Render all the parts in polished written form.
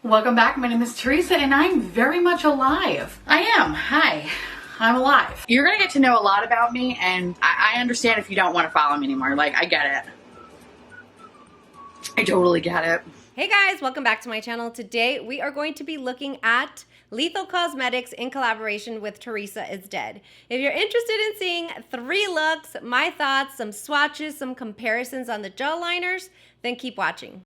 Welcome back. My name is Teresa and I'm very much alive. I am. Hi. I'm alive. You're going to get to know a lot about me, and I understand if you don't want to follow me anymore. Like, I get it. I totally get it. Hey guys, welcome back to my channel. Today we are going to be looking at Lethal Cosmetics in collaboration with Theresa is Dead. If you're interested in seeing 3 looks, my thoughts, some swatches, some comparisons on the gel liners, then keep watching.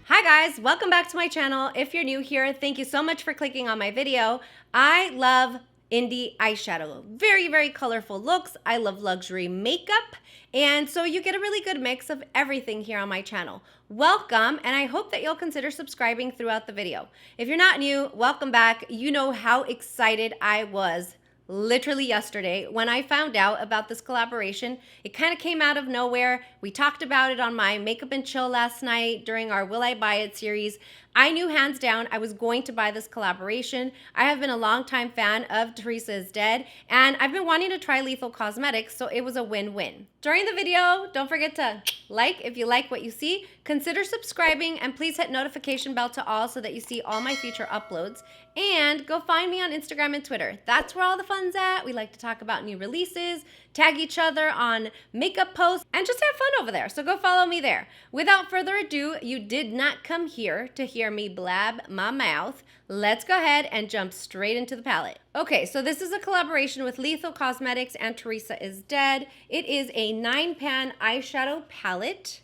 Hi guys, welcome back to my channel. If you're new here, thank you so much for clicking on my video. I love indie eyeshadow. Very, very colorful looks. I love luxury makeup. And so you get a really good mix of everything here on my channel. Welcome, and I hope that you'll consider subscribing throughout the video. If you're not new, welcome back. You know how excited I was literally yesterday when I found out about this collaboration. It kind of came out of nowhere. We talked about it on my Makeup and Chill last night during our Will I Buy It series. I knew hands down I was going to buy this collaboration. I have been a longtime fan of Theresa is Dead, and I've been wanting to try Lethal Cosmetics, so it was a win-win. During the video, don't forget to like if you like what you see, consider subscribing, and please hit notification bell to all so that you see all my future uploads. And go find me on Instagram and Twitter. That's where all the fun's at. We like to talk about new releases, tag each other on makeup posts, and just have fun over there. So go follow me there. Without further ado, you did not come here to hear me blab my mouth. Let's go ahead and jump straight into the palette. Okay, so this is a collaboration with Lethal Cosmetics and Theresa is Dead. It is a 9-pan eyeshadow palette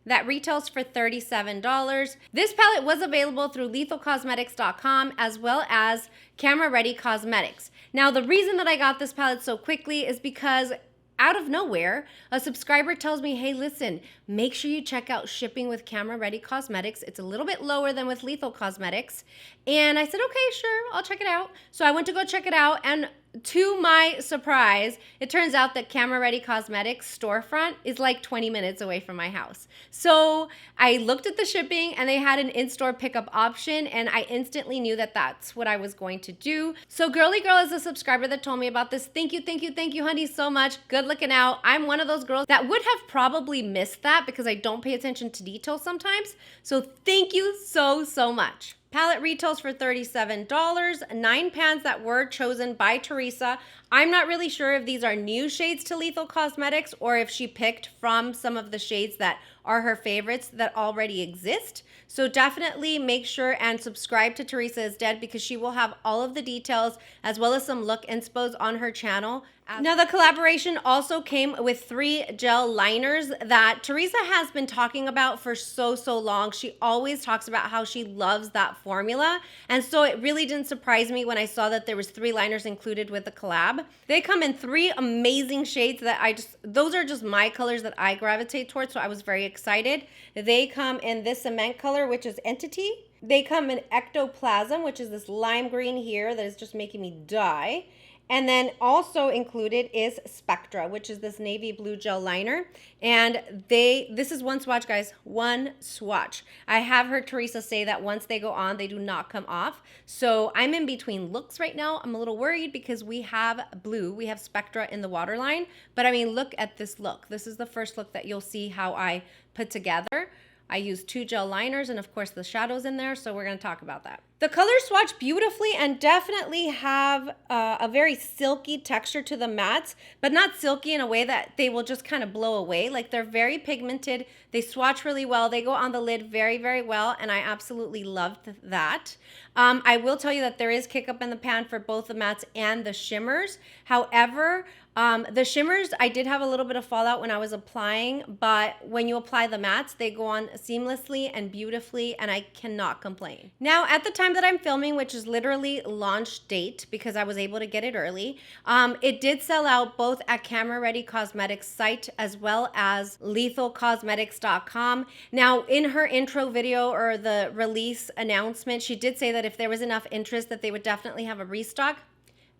that retails for $37. This palette was available through lethalcosmetics.com as well as Camera Ready Cosmetics. Now, the reason that I got this palette so quickly is because out of nowhere, a subscriber tells me, hey, listen, make sure you check out shipping with Camera Ready Cosmetics. It's a little bit lower than with Lethal Cosmetics. And I said, okay, sure, I'll check it out. So I went to go check it out, and to my surprise, it turns out that Camera Ready Cosmetics storefront is like 20 minutes away from my house. So I looked at the shipping and they had an in-store pickup option, and I instantly knew that that's what I was going to do. So Girly Girl is a subscriber that told me about this. Thank you, honey, so much. Good looking out. I'm one of those girls that would have probably missed that because I don't pay attention to details sometimes. So thank you so much. Palette retails for $37, 9 pans that were chosen by Theresa. I'm not really sure if these are new shades to Lethal Cosmetics or if she picked from some of the shades that are her favorites that already exist. So definitely make sure and subscribe to Theresa is Dead because she will have all of the details as well as some look inspos on her channel. Now, the collaboration also came with 3 gel liners that Theresa has been talking about for so long. She always talks about how she loves that formula. And so it really didn't surprise me when I saw that there was 3 liners included with the collab. They come in 3 amazing shades that those are just my colors that I gravitate towards. So I was very excited. They come in this cement color, which is Entity. They come in Ectoplasm, which is this lime green here that is just making me die. And then also included is Spectra, which is this navy blue gel liner. And this is one swatch, guys, one swatch. I have heard Theresa say that once they go on, they do not come off. So I'm in between looks right now. I'm a little worried because we have blue, we have Spectra in the waterline. But I mean, look at this look. This is the first look that you'll see how I put together. I used 2 gel liners and of course the shadows in there, so we're gonna talk about that. The colors swatch beautifully and definitely have a very silky texture to the mattes, but not silky in a way that they will just kind of blow away. Like, they're very pigmented, they swatch really well, they go on the lid very well, and I absolutely loved that. I will tell you that there is kick up in the pan for both the mattes and the shimmers. However, the shimmers, I did have a little bit of fallout when I was applying, but when you apply the mattes, they go on seamlessly and beautifully, and I cannot complain. Now, at the time that I'm filming, which is literally launch date because I was able to get it early, it did sell out both at Camera Ready Cosmetics site as well as lethalcosmetics.com. Now, in her intro video or the release announcement, she did say that if there was enough interest that they would definitely have a restock.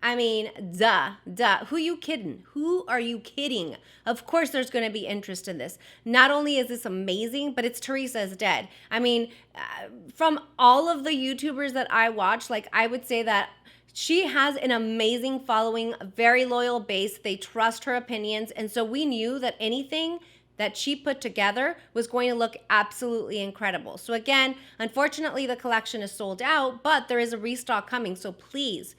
I mean, duh. Who you kidding? Who are you kidding? Of course there's going to be interest in this. Not only is this amazing, but it's Theresa is Dead. I mean, from all of the YouTubers that I watch, like, I would say that She has an amazing following, a very loyal base. They trust her opinions. And so we knew that anything that she put together was going to look absolutely incredible. So again, unfortunately, the collection is sold out, but there is a restock coming. So please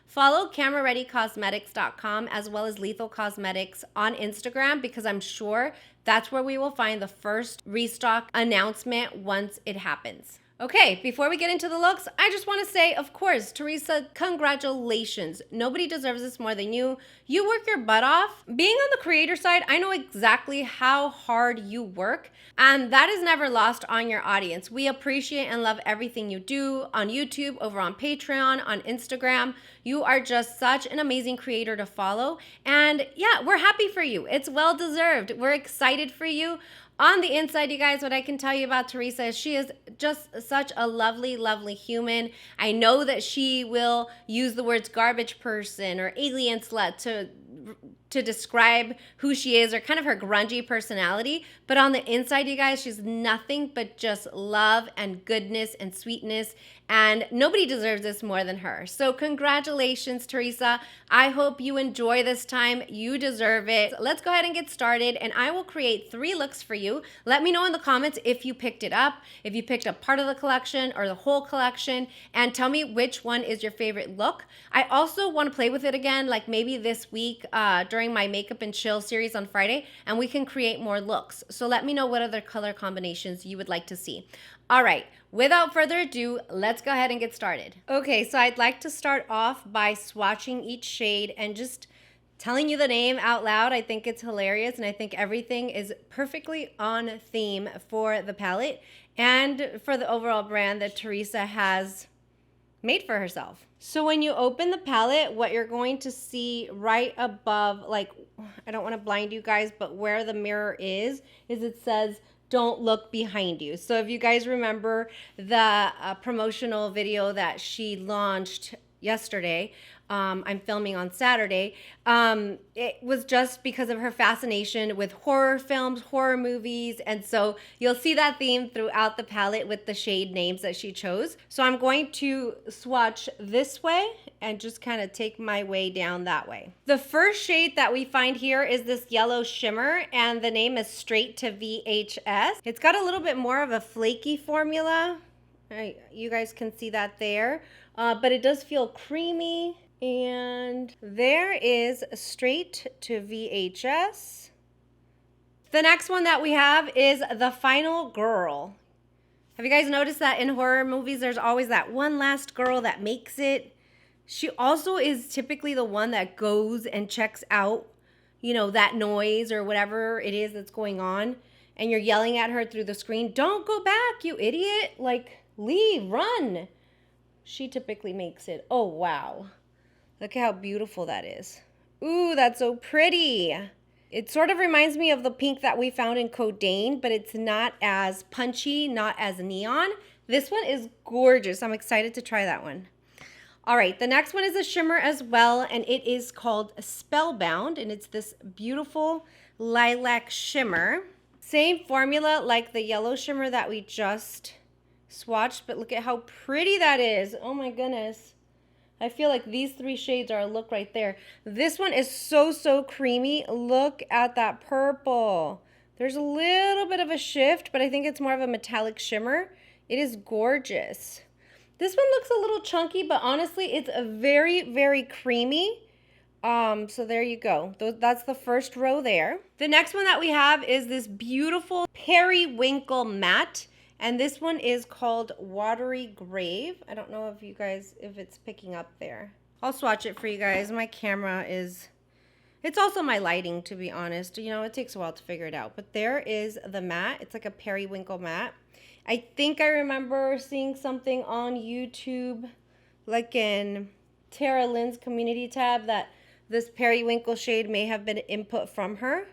follow camerareadycosmetics.com as well as Lethal Cosmetics on Instagram, because I'm sure that's where we will find the first restock announcement once it happens. Okay, before we get into the looks, I just want to say, of course, Theresa, congratulations. Nobody deserves this more than you. You work your butt off. Being on the creator side, I know exactly how hard you work, and that is never lost on your audience. We appreciate and love everything you do on YouTube, over on Patreon, on Instagram. You are just such an amazing creator to follow, and yeah, we're happy for you. It's well deserved. We're excited for you. On the inside, you guys, what I can tell you about Theresa is she is just such a lovely, lovely human. I know that she will use the words garbage person or alien slut to describe who she is, or kind of her grungy personality. But on the inside, you guys, she's nothing but just love and goodness and sweetness. And nobody deserves this more than her. So congratulations, Theresa. I hope you enjoy this time. You deserve it. Let's go ahead and get started, and I will create 3 looks for you. Let me know in the comments if you picked it up, if you picked up part of the collection or the whole collection, and tell me which one is your favorite look. I also want to play with it again, like maybe this week during my Makeup and Chill series on Friday, and we can create more looks. So let me know what other color combinations you would like to see. All right, without further ado, let's go ahead and get started. Okay, so I'd like to start off by swatching each shade and just telling you the name out loud. I think it's hilarious, and I think everything is perfectly on theme for the palette and for the overall brand that Theresa has made for herself. So when you open the palette, what you're going to see right above, like, I don't want to blind you guys, but where the mirror is it says, "Don't look behind you." So if you guys remember the promotional video that she launched yesterday, I'm filming on Saturday, it was just because of her fascination with horror films, horror movies, and so you'll see that theme throughout the palette with the shade names that she chose. So I'm going to swatch this way and just kind of take my way down that way. The first shade that we find here is this yellow shimmer, and the name is Straight to VHS. It's got a little bit more of a flaky formula. You guys can see that there, but it does feel creamy. And there is Straight to VHS. The next one that we have is The Final Girl. Have you guys noticed that in horror movies, there's always that one last girl that makes it? She also is typically the one that goes and checks out, you know, that noise or whatever it is that's going on. And you're yelling at her through the screen, "Don't go back, you idiot. Like, leave, run." She typically makes it. Oh, wow. Look at how beautiful that is. Ooh, that's so pretty. It sort of reminds me of the pink that we found in Codaine, but it's not as punchy, not as neon. This one is gorgeous. I'm excited to try that one. All right, the next one is a shimmer as well, and it is called Spellbound, and it's this beautiful lilac shimmer. Same formula like the yellow shimmer that we just swatched, but look at how pretty that is. Oh my goodness. I feel like these 3 shades are a look right there. This one is so creamy. Look at that purple. There's a little bit of a shift, but I think it's more of a metallic shimmer. It is gorgeous. This one looks a little chunky, but honestly, it's a very creamy. So there you go. That's the first row there. The next one that we have is this beautiful periwinkle matte. And this one is called Watery Grave. I don't know if you guys, if it's picking up there. I'll swatch it for you guys. My camera is, it's also my lighting, to be honest. You know, it takes a while to figure it out. But there is the matte. It's like a periwinkle matte. I think I remember seeing something on YouTube, like in Tara Lynn's community tab, that this periwinkle shade may have been input from her.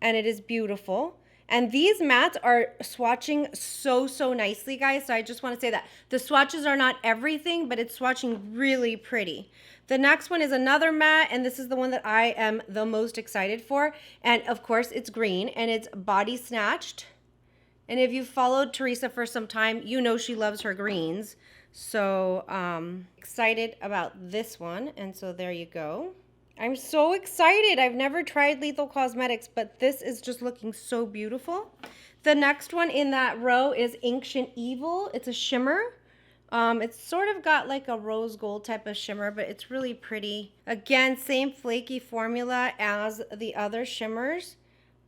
And it is beautiful. And these mattes are swatching so nicely, guys. So I just want to say that the swatches are not everything, but it's swatching really pretty. The next one is another matte, and this is the one that I am the most excited for. And of course, it's green, and it's Body Snatched. And if you've followed Theresa for some time, you know she loves her greens. So excited about this one. And so there you go. I'm so excited. I've never tried Lethal Cosmetics, but this is just looking so beautiful. The next one in that row is Ancient Evil. It's a shimmer. It's sort of got like a rose gold type of shimmer, but it's really pretty. Again, same flaky formula as the other shimmers.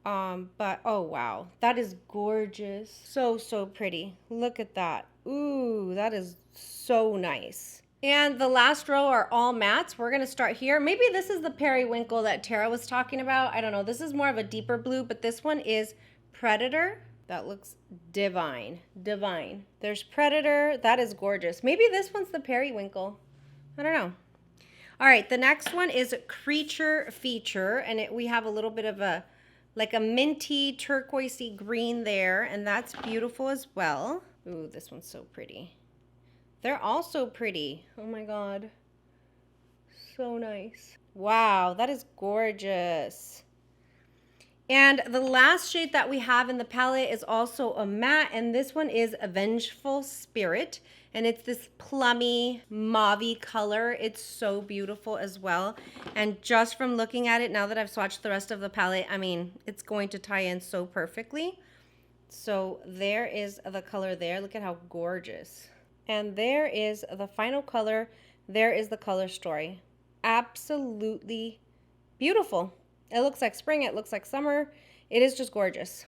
But oh wow, that is gorgeous. So, so pretty. Look at that. Ooh, that is so nice. And the last row are all mattes. We're gonna start here. Maybe this is the periwinkle that Tara was talking about. I don't know. This is more of a deeper blue, but this one is Predator. That looks divine, divine. There's Predator. That is gorgeous. Maybe this one's the periwinkle. I don't know. All right, the next one is Creature Feature, and we have a little bit of a like a minty turquoisey green there, and that's beautiful as well. Ooh, this one's so pretty. They're all so pretty. Oh my God. So nice. Wow, that is gorgeous. And the last shade that we have in the palette is also a matte, and this one is a Vengeful Spirit. And it's this plummy, mauve-y color. It's so beautiful as well. And just from looking at it, now that I've swatched the rest of the palette, I mean, it's going to tie in so perfectly. So there is the color there. Look at how gorgeous. And there is the final color. There is the color story. Absolutely beautiful. It looks like spring. It looks like summer. It is just gorgeous.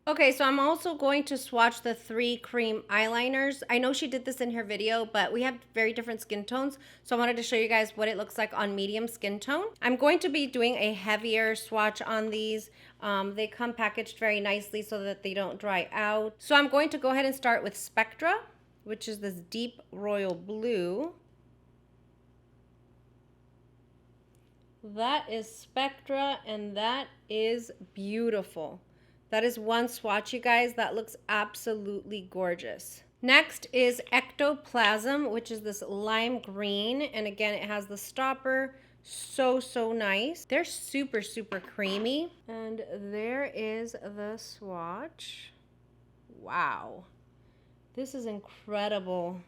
Okay, so I'm also going to swatch the 3 cream eyeliners. I know she did this in her video, but we have very different skin tones. So I wanted to show you guys what it looks like on medium skin tone. I'm going to be doing a heavier swatch on these. They come packaged very nicely so that they don't dry out. So I'm going to go ahead and start with Spectra, which is this deep royal blue. That is Spectra, and that is beautiful. That is one swatch, you guys. That looks absolutely gorgeous. Next is Ectoplasm, which is this lime green. And again, it has the stopper. So, so nice. They're super, super creamy. And there is the swatch. Wow. This is incredible.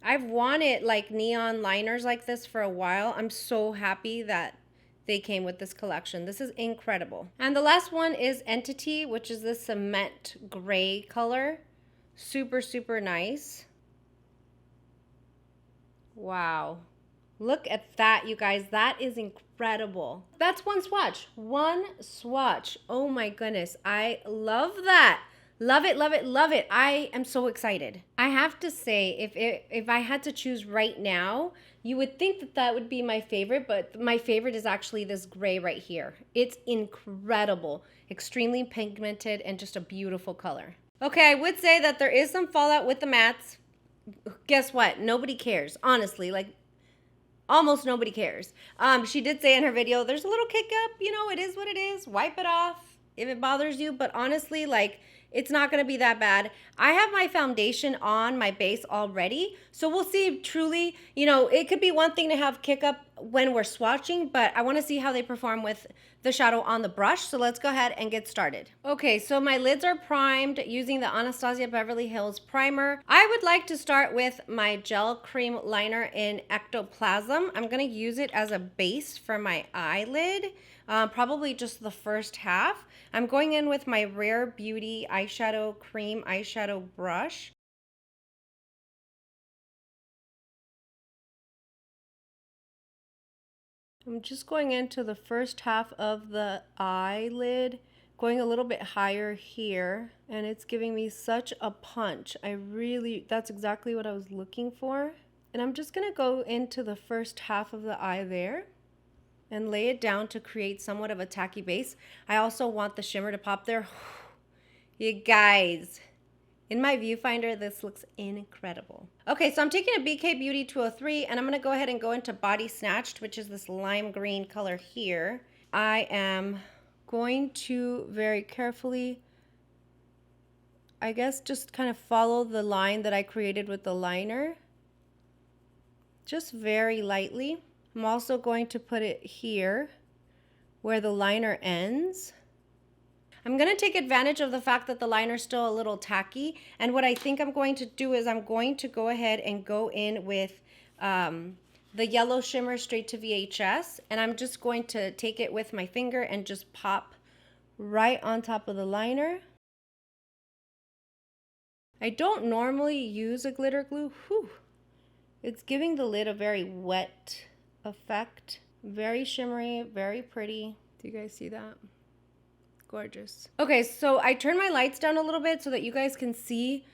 I've wanted like neon liners like this for a while. I'm so happy that they came with this collection. This is incredible. And the last one is Entity, which is this cement gray color. Super, super nice. Wow. Look at that, you guys. That is incredible. That's one swatch. One swatch. Oh my goodness. I love that. Love it, love it, love it. I am so excited. I have to say, if I had to choose right now, you would think that that would be my favorite, but my favorite is actually this gray right here. It's incredible, extremely pigmented, and just a beautiful color. Okay, I would say that there is some fallout with the mattes. Guess what? Nobody cares, honestly. Like, almost nobody cares. She did say in her video, there's a little kick up, you know, it is what it is. Wipe it off if it bothers you, but honestly, like, it's not going to be that bad. I have my foundation on my base already, so we'll see truly, you know, it could be one thing to have kick up when we're swatching, but I want to see how they perform with the shadow on the brush, so let's go ahead and get started. Okay, so my lids are primed using the Anastasia Beverly Hills primer. I would like to start with my gel cream liner in Ectoplasm. I'm going to use it as a base for my eyelid. Probably just the first half. I'm going in with my Rare Beauty eyeshadow cream eyeshadow brush. I'm just going into the first half of the eyelid, going a little bit higher here, and it's giving me such a punch. That's exactly what I was looking for. And I'm just gonna go into the first half of the eye there and lay it down to create somewhat of a tacky base. I also want the shimmer to pop there. You guys, in my viewfinder, this looks incredible. Okay, so I'm taking a BK Beauty 203 and I'm gonna go ahead and go into Body Snatched, which is this lime green color here. I am going to very carefully, I guess, just kind of follow the line that I created with the liner. Just very lightly. I'm also going to put it here where the liner ends. I'm going to take advantage of the fact that the liner's still a little tacky. And what I think I'm going to do is I'm going to go ahead and go in with the yellow shimmer straight to VHS. And I'm just going to take it with my finger and just pop right on top of the liner. I don't normally use a glitter glue. Whew. It's giving the lid a very wet effect. Very shimmery, very pretty. Do you guys see that? Gorgeous. Okay, so I turned my lights down a little bit so that you guys can see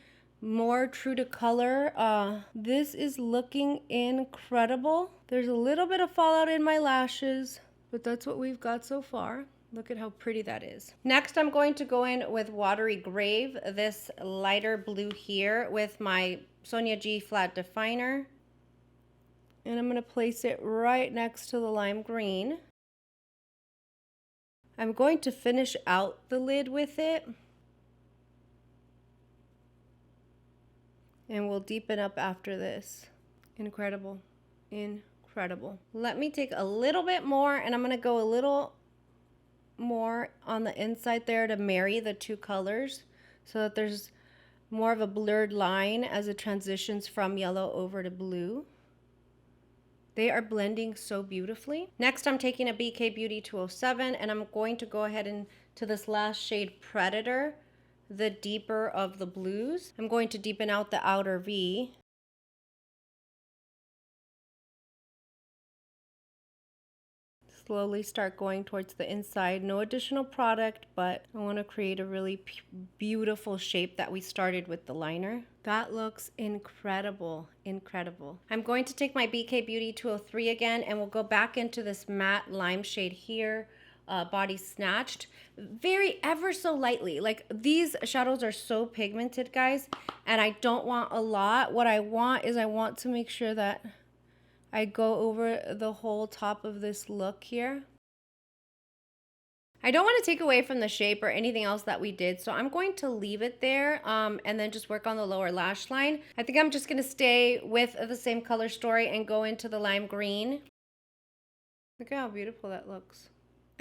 more true to color. This is looking incredible. There's a little bit of fallout in my lashes, but that's what we've got so far. Look at how pretty that is. Next, I'm going to go in with Watery Grave, this lighter blue here with my Sonia G Flat Definer. And I'm going to place it right next to the lime green. I'm going to finish out the lid with it. And we'll deepen up after this. Incredible. Incredible. Let me take a little bit more, and I'm going to go a little more on the inside there to marry the two colors so that there's more of a blurred line as it transitions from yellow over to blue. They are blending so beautifully. Next, I'm taking a BK Beauty 207 and I'm going to go ahead into this last shade Predator, the deeper of the blues. I'm going to deepen out the outer V. Slowly start going towards the inside. No additional product, but I want to create a really beautiful shape that we started with the liner. That looks incredible, incredible. I'm going to take my BK Beauty 203 again, and we'll go back into this matte lime shade here, Body Snatched, very ever so lightly. Like, these shadows are so pigmented, guys, and I don't want a lot. What I want is I want to make sure that I go over the whole top of this look here. I don't want to take away from the shape or anything else that we did, so I'm going to leave it there and then just work on the lower lash line. I think I'm just going to stay with the same color story and go into the lime green. Look at how beautiful that looks.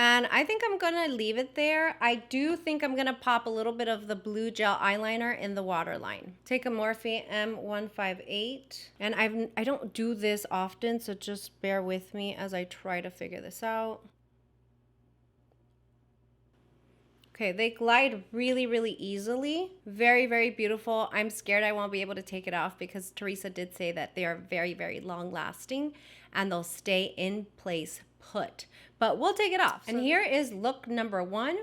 And I think I'm going to leave it there. I do think I'm going to pop a little bit of the blue gel eyeliner in the waterline. Take a Morphe M158. And I don't do this often, so just bear with me as I try to figure this out. Okay, they glide really, really easily. Very, very beautiful. I'm scared I won't be able to take it off because Theresa did say that they are very, very long lasting and they'll stay in place put. But we'll take it off. And here is look number 1.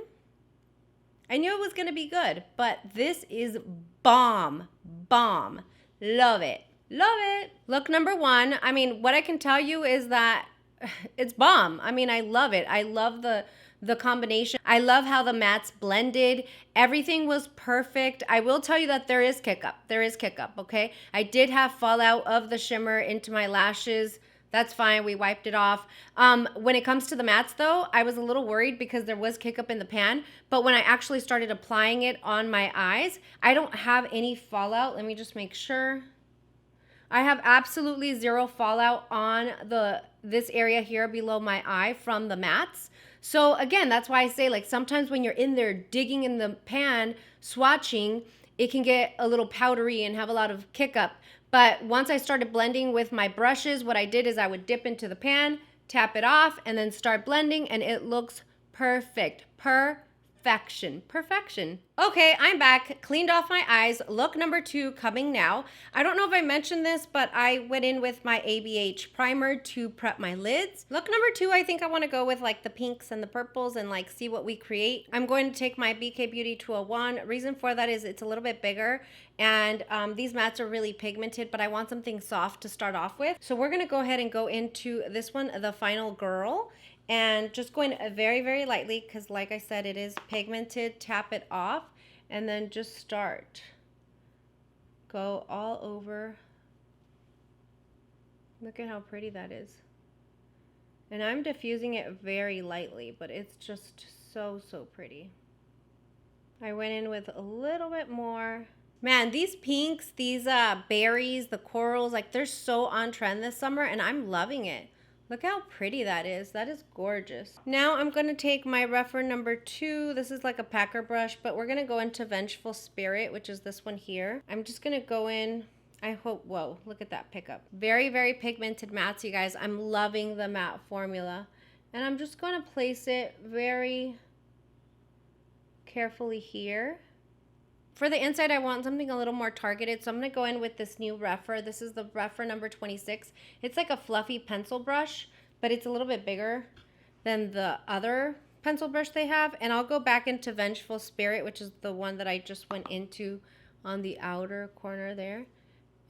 I knew it was gonna be good, but this is bomb, bomb. Love it, love it. Look number 1, I mean, what I can tell you is that it's bomb. I mean, I love it. I love the combination. I love how the mattes blended. Everything was perfect. I will tell you that there is kick up. There is kick up, okay? I did have fallout of the shimmer into my lashes. That's fine. We wiped it off. When it comes to the mattes, though, I was a little worried because there was kick up in the pan. But when I actually started applying it on my eyes, I don't have any fallout. Let me just make sure. I have absolutely zero fallout on this area here below my eye from the mattes. So again, that's why I say, like, sometimes when you're in there digging in the pan, swatching, it can get a little powdery and have a lot of kick up. But once I started blending with my brushes, what I did is I would dip into the pan, tap it off, and then start blending, and it looks perfect. Perfection. Perfection. Okay, I'm back. Cleaned off my eyes. Look number 2 coming now. I don't know if I mentioned this, but I went in with my ABH primer to prep my lids. Look number 2, I think I want to go with like the pinks and the purples and like see what we create. I'm going to take my BK Beauty 201. Reason for that is it's a little bit bigger and these mattes are really pigmented, but I want something soft to start off with. So we're going to go ahead and go into this one, The Final Girl. And just going very, very lightly because like I said, it is pigmented. Tap it off and then just start. Go all over. Look at how pretty that is. And I'm diffusing it very lightly, but it's just so, so pretty. I went in with a little bit more. Man, these pinks, these berries, the corals, like they're so on trend this summer and I'm loving it. Look how pretty that is. That is gorgeous. Now I'm going to take my Rephr number 2. This is like a packer brush, but we're going to go into Vengeful Spirit, which is this one here. I'm just going to go in. I hope, whoa, look at that pickup. Very, very pigmented mattes, you guys. I'm loving the matte formula. And I'm just going to place it very carefully here. For the inside, I want something a little more targeted, so I'm going to go in with this new Rephr. This is the Rephr number 26. It's like a fluffy pencil brush, but it's a little bit bigger than the other pencil brush they have. And I'll go back into Vengeful Spirit, which is the one that I just went into on the outer corner there.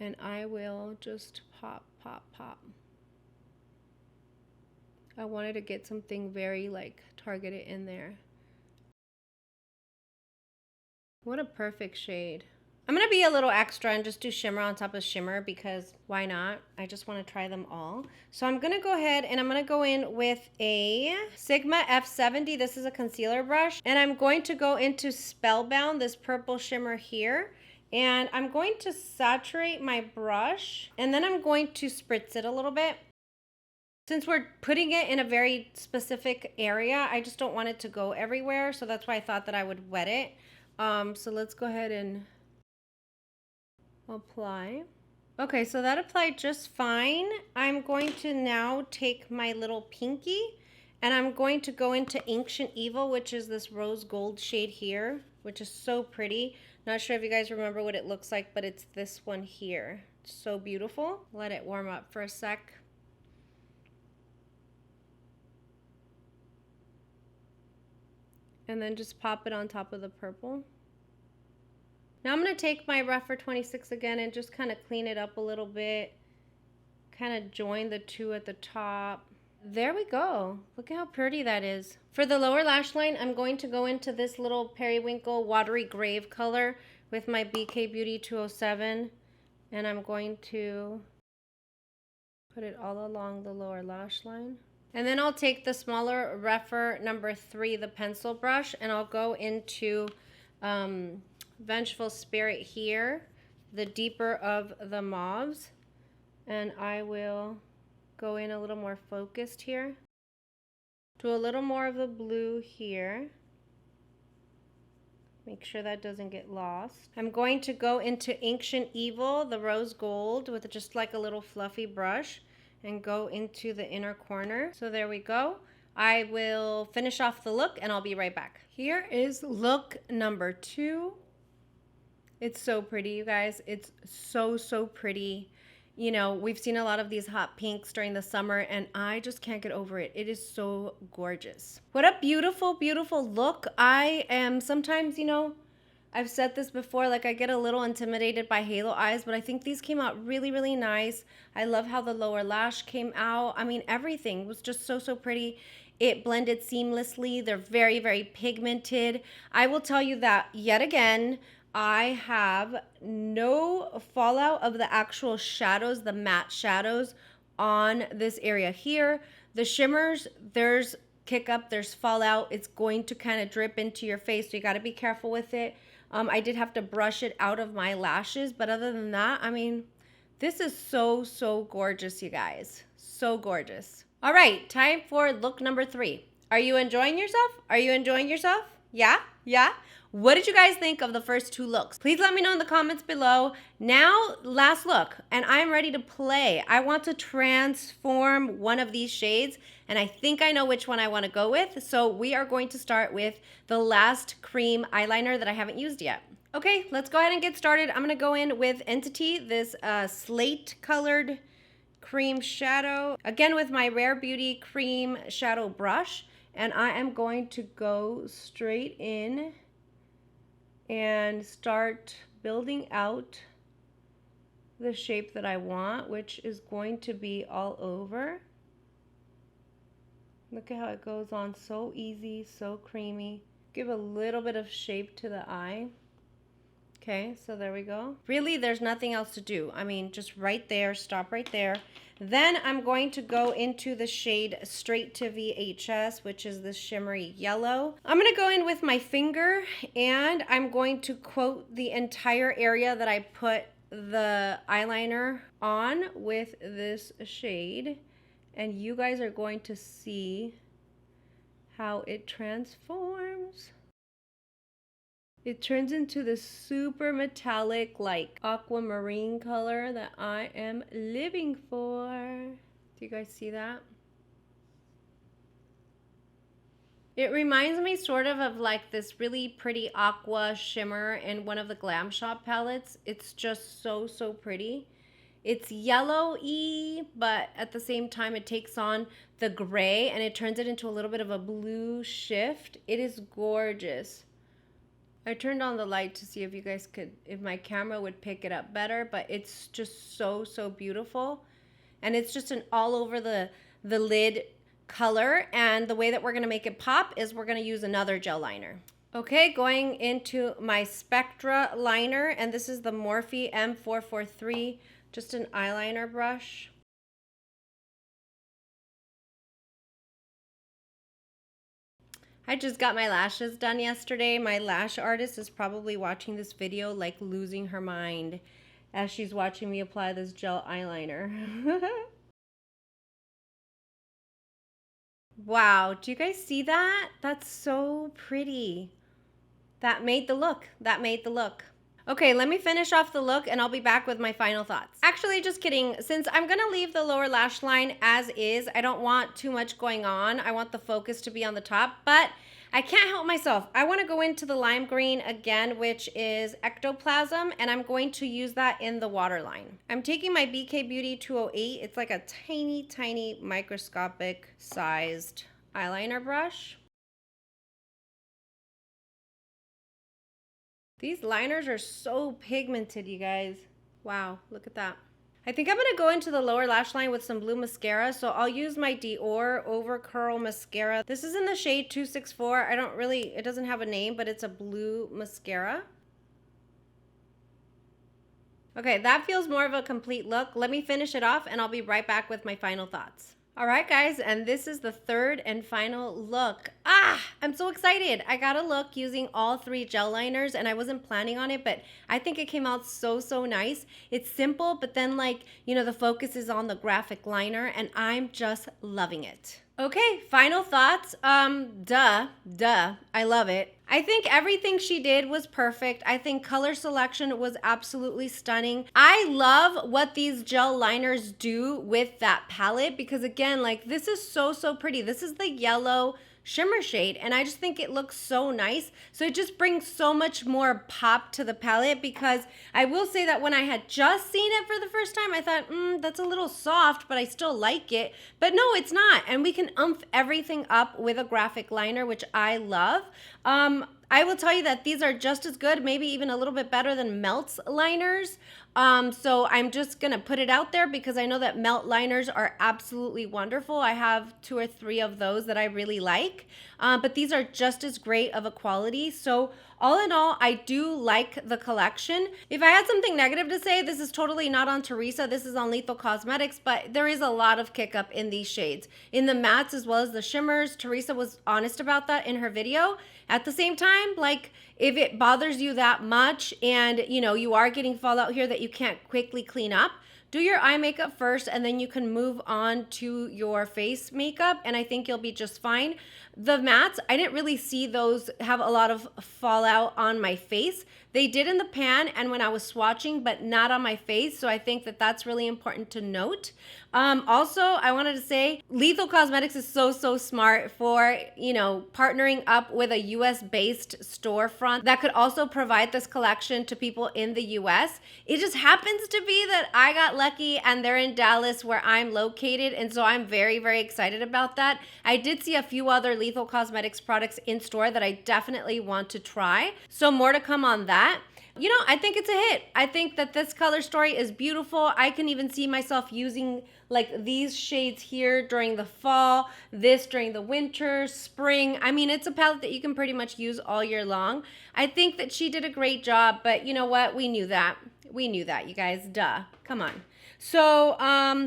And I will just pop, pop, pop. I wanted to get something very like targeted in there. What a perfect shade. I'm going to be a little extra and just do shimmer on top of shimmer because why not? I just want to try them all. So I'm going to go ahead and I'm going to go in with a Sigma F70. This is a concealer brush. And I'm going to go into Spellbound, this purple shimmer here. And I'm going to saturate my brush. And then I'm going to spritz it a little bit. Since we're putting it in a very specific area, I just don't want it to go everywhere. So that's why I thought that I would wet it. So let's go ahead and apply. Okay, so that applied just fine. I'm going to now take my little pinky and I'm going to go into Ancient Evil, which is this rose gold shade here, which is so pretty. Not sure if you guys remember what it looks like, but it's this one here. It's so beautiful. Let it warm up for a sec. And then just pop it on top of the purple. Now I'm going to take my Rephr 26 again and just kind of clean it up a little bit. Kind of join the two at the top. There we go. Look at how pretty that is. For the lower lash line, I'm going to go into this little Periwinkle Watery Grave color with my BK Beauty 207. And I'm going to put it all along the lower lash line. And then I'll take the smaller Rephr number 3, the pencil brush, and I'll go into Vengeful Spirit here, the deeper of the mauves. And I will go in a little more focused here. Do a little more of the blue here. Make sure that doesn't get lost. I'm going to go into Ancient Evil, the rose gold, with just like a little fluffy brush. And go into the inner corner. So there we go. I will finish off the look and I'll be right back. Here is look number 2. It's so pretty, you guys. It's so, so pretty. You know, we've seen a lot of these hot pinks during the summer and I just can't get over it. It is so gorgeous. What a beautiful, beautiful look. I am sometimes, you know, I've said this before, like I get a little intimidated by halo eyes, but I think these came out really, really nice. I love how the lower lash came out. I mean, everything was just so, so pretty. It blended seamlessly. They're very, very pigmented. I will tell you that yet again, I have no fallout of the actual shadows, the matte shadows on this area here. The shimmers, there's kick up, there's fallout. It's going to kind of drip into your face, so you got to be careful with it. I did have to brush it out of my lashes, but other than that, I mean, this is so, so gorgeous, you guys. So gorgeous. All right, time for look number 3. Are you enjoying yourself? Are you enjoying yourself? Yeah? Yeah? What did you guys think of the first 2 looks? Please let me know in the comments below. Now, last look, and I'm ready to play. I want to transform one of these shades, and I think I know which one I want to go with. So we are going to start with the last cream eyeliner that I haven't used yet. Okay, let's go ahead and get started. I'm going to go in with Entity, this slate colored cream shadow. Again, with my Rare Beauty cream shadow brush. And I am going to go straight in and start building out the shape that I want, which is going to be all over. Look at how it goes on, so easy, so creamy. Give a little bit of shape to the eye. Okay, so there we go. Really, there's nothing else to do. I mean, just right there, stop right there. Then I'm going to go into the shade Straight to VHS, which is this shimmery yellow. I'm going to go in with my finger and I'm going to coat the entire area that I put the eyeliner on with this shade. and you guys are going to see how it transforms. It turns into this super metallic, like aquamarine color that I am living for. Do you guys see that? It reminds me sort of like this really pretty aqua shimmer in one of the Glam Shop palettes. It's just so, so pretty. It's yellow-y, but at the same time it takes on the gray and it turns it into a little bit of a blue shift. It is gorgeous. I turned on the light to see if you guys could, if my camera would pick it up better, but it's just so, so beautiful. And it's just an all over the lid color, and the way that we're gonna make it pop is we're gonna use another gel liner. Okay, going into my Spectra liner, and this is the Morphe M443, just an eyeliner brush. I just got my lashes done yesterday. My lash artist is probably watching this video like losing her mind as she's watching me apply this gel eyeliner. Wow, do you guys see that? That's so pretty. That made the look. That made the look. Okay, let me finish off the look and I'll be back with my final thoughts. Actually, just kidding. Since I'm gonna leave the lower lash line as is, I don't want too much going on. I want the focus to be on the top, but I can't help myself. I wanna go into the lime green again, which is Ectoplasm, and I'm going to use that in the waterline. I'm taking my BK Beauty 208. It's like a tiny, tiny microscopic sized eyeliner brush. These liners are so pigmented, you guys. Wow, look at that. I think I'm gonna go into the lower lash line with some blue mascara, so I'll use my Dior Over Curl Mascara. This is in the shade 264. It doesn't have a name, but it's a blue mascara. Okay, that feels more of a complete look. Let me finish it off and I'll be right back with my final thoughts. All right, guys, and this is the third and final look. I'm so excited. I got a look using all three gel liners, and I wasn't planning on it, but I think it came out so, so nice. It's simple, but then, like, you know, the focus is on the graphic liner, and I'm just loving it. Okay, final thoughts. I love it. I think everything she did was perfect. I think color selection was absolutely stunning. I love what these gel liners do with that palette because, again, like, this is so, so pretty. This is the yellow shimmer shade, and I just think it looks so nice. So it just brings so much more pop to the palette, because I will say that when I had just seen it for the first time, I thought, that's a little soft, but I still like it. But no, it's not. And we can oomph everything up with a graphic liner, which I love. I will tell you that these are just as good, maybe even a little bit better than Melt's liners. So I'm just gonna put it out there because I know that Melt liners are absolutely wonderful. I have 2 or 3 of those that I really like, but these are just as great of a quality. So all in all, I do like the collection. If I had something negative to say, this is totally not on Theresa, this is on Lethal Cosmetics, but there is a lot of kick up in these shades. In the mattes as well as the shimmers, Theresa was honest about that in her video. At the same time, like, if it bothers you that much and, you know, you are getting fallout here that you can't quickly clean up, do your eye makeup first and then you can move on to your face makeup, and I think you'll be just fine. The mattes, I didn't really see those have a lot of fallout on my face. They did in the pan and when I was swatching, but not on my face, so I think that that's really important to note. Also, I wanted to say Lethal Cosmetics is so, so smart for, you know, partnering up with a US-based storefront that could also provide this collection to people in the US. It just happens to be that I got lucky and they're in Dallas where I'm located, and so I'm very, very excited about that. I did see a few other Lethal Cosmetics products in store that I definitely want to try, so more to come on that. You know, I think it's a hit. I think that this color story is beautiful. I can even see myself using like these shades here during the fall, this during the winter, spring. I mean, it's a palette that you can pretty much use all year long. I think that she did a great job, but you know what? We knew that. We knew that, you guys. Duh. Come on. So,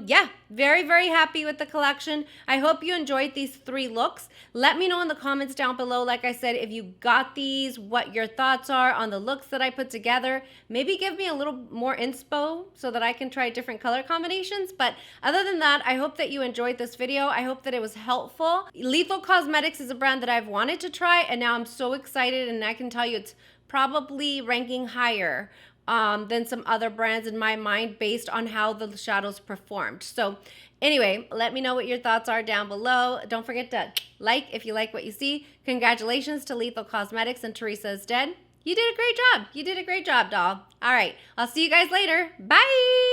yeah, very, very happy with the collection. I hope you enjoyed these 3 looks. Let me know in the comments down below, like I said, if you got these, what your thoughts are on the looks that I put together. Maybe give me a little more inspo so that I can try different color combinations. But other than that, I hope that you enjoyed this video. I hope that it was helpful. Lethal Cosmetics is a brand that I've wanted to try, and now I'm so excited, and I can tell you it's probably ranking higher than some other brands in my mind based on how the shadows performed. So anyway, let me know what your thoughts are down below. Don't forget to like if you like what you see. Congratulations to Lethal Cosmetics and Theresa is Dead. You did a great job. You did a great job, doll. All right, I'll see you guys later. Bye.